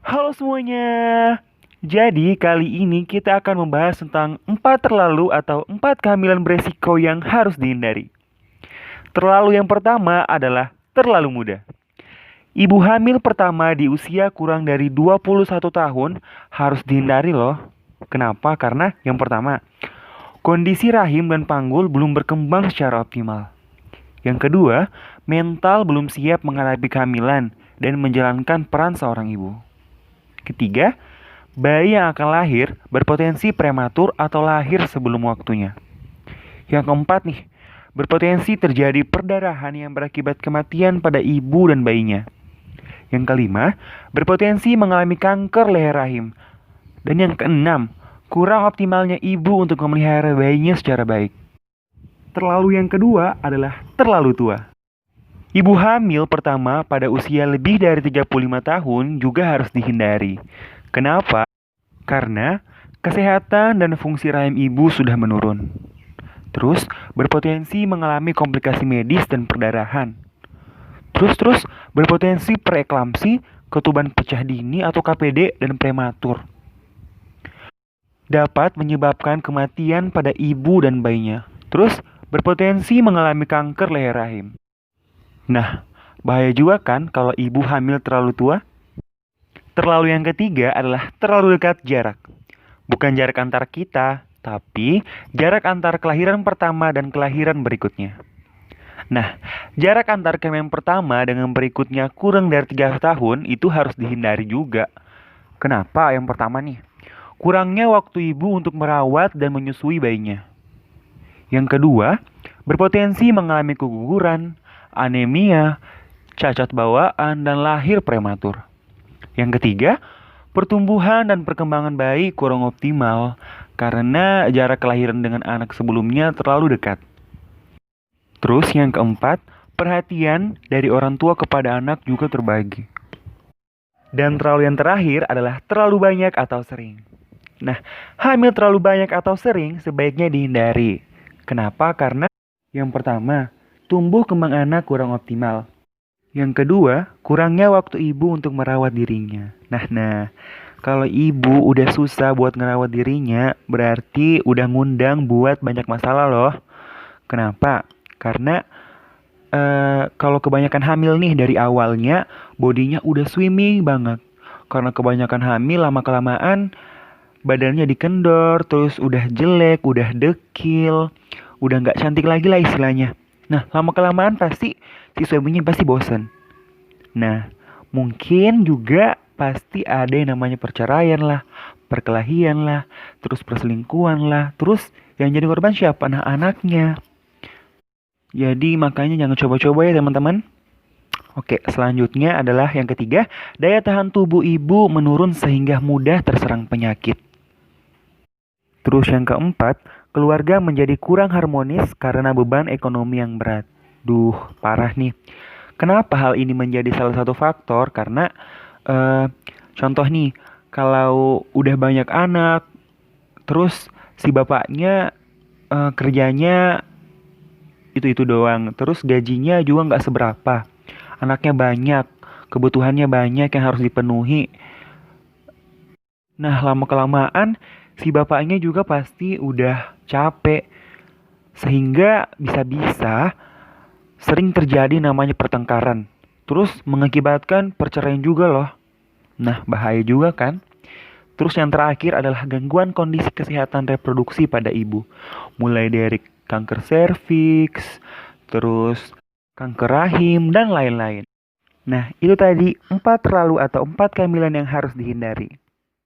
Halo semuanya. Jadi kali ini kita akan membahas tentang 4 terlalu atau 4 kehamilan beresiko yang harus dihindari. Terlalu yang pertama adalah terlalu muda. Ibu hamil pertama di usia kurang dari 21 tahun harus dihindari loh. Kenapa? Karena yang pertama, kondisi rahim dan panggul belum berkembang secara optimal. Yang kedua, mental belum siap menghadapi kehamilan dan menjalankan peran seorang ibu. Ketiga, bayi yang akan lahir berpotensi prematur atau lahir sebelum waktunya. Yang keempat nih, berpotensi terjadi perdarahan yang berakibat kematian pada ibu dan bayinya. Yang kelima, berpotensi mengalami kanker leher rahim. Dan yang keenam, kurang optimalnya ibu untuk memelihara bayinya secara baik. Terlalu yang kedua adalah terlalu tua. Ibu hamil pertama pada usia lebih dari 35 tahun juga harus dihindari. Kenapa? Karena kesehatan dan fungsi rahim ibu sudah menurun. Terus berpotensi mengalami komplikasi medis dan perdarahan. Terus berpotensi preeklamsi, ketuban pecah dini atau KPD dan prematur. Dapat menyebabkan kematian pada ibu dan bayinya. Terus berpotensi mengalami kanker leher rahim. Nah, bahaya juga kan kalau ibu hamil terlalu tua? Terlalu yang ketiga adalah terlalu dekat jarak. Bukan jarak antar kita, tapi jarak antar kelahiran pertama dan kelahiran berikutnya. Nah, jarak antar kelahiran pertama dengan berikutnya kurang dari 3 tahun itu harus dihindari juga. Kenapa? Yang pertama nih, kurangnya waktu ibu untuk merawat dan menyusui bayinya. Yang kedua, berpotensi mengalami keguguran, anemia, cacat bawaan, dan lahir prematur. Yang ketiga, pertumbuhan dan perkembangan bayi kurang optimal karena jarak kelahiran dengan anak sebelumnya terlalu dekat. Terus yang keempat, perhatian dari orang tua kepada anak juga terbagi. Dan terlalu yang terakhir adalah terlalu banyak atau sering. Nah, hamil terlalu banyak atau sering sebaiknya dihindari. Kenapa? Karena yang pertama, tumbuh kembang anak kurang optimal. Yang kedua, kurangnya waktu ibu untuk merawat dirinya. Nah, kalau ibu udah susah buat ngerawat dirinya, berarti udah ngundang buat banyak masalah loh. Kenapa? Karena kalau kebanyakan hamil nih dari awalnya, bodinya udah swimming banget. Karena kebanyakan hamil lama-kelamaan, badannya dikendor, terus udah jelek, udah dekil, udah nggak cantik lagi lah istilahnya. Nah, lama-kelamaan pasti si suaminya pasti bosan. Nah, mungkin juga pasti ada yang namanya perceraian lah, perkelahian lah, terus perselingkuhan lah, terus yang jadi korban siapa? Nah, anaknya. Jadi makanya jangan coba-coba ya teman-teman. Oke, selanjutnya adalah yang ketiga, daya tahan tubuh ibu menurun sehingga mudah terserang penyakit. Terus yang keempat, keluarga menjadi kurang harmonis karena beban ekonomi yang berat. Duh, parah nih. Kenapa hal ini menjadi salah satu faktor? Karena contoh nih, kalau udah banyak anak, terus si bapaknya kerjanya itu doang, terus gajinya juga nggak seberapa, anaknya banyak, kebutuhannya banyak yang harus dipenuhi. Nah, lama-kelamaan si bapaknya juga pasti udah capek, sehingga bisa-bisa sering terjadi namanya pertengkaran. Terus mengakibatkan perceraian juga loh. Nah, bahaya juga kan? Terus yang terakhir adalah gangguan kondisi kesehatan reproduksi pada ibu. Mulai dari kanker serviks, terus kanker rahim, dan lain-lain. Nah, itu tadi 4 terlalu atau 4 kehamilan yang harus dihindari.